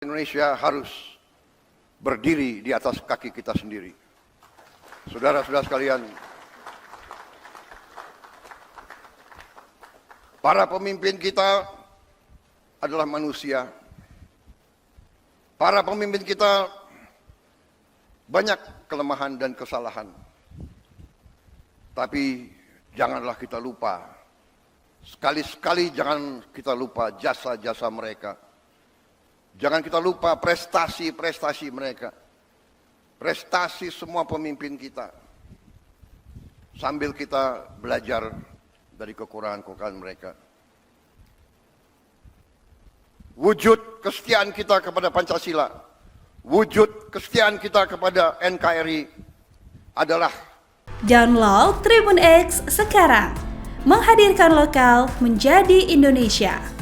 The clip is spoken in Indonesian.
Indonesia harus berdiri di atas kaki kita sendiri. Saudara-saudara sekalian, para pemimpin kita adalah manusia. Para pemimpin kita banyak kelemahan dan kesalahan. Tapi janganlah kita lupa, sekali-sekali jangan kita lupa jasa-jasa mereka. Jangan kita lupa prestasi-prestasi mereka. Prestasi semua pemimpin kita. Sambil kita belajar dari kekurangan-kekurangan mereka. Wujud kesetiaan kita kepada Pancasila, wujud kesetiaan kita kepada NKRI adalah Download Tribun X sekarang, menghadirkan lokal menjadi Indonesia.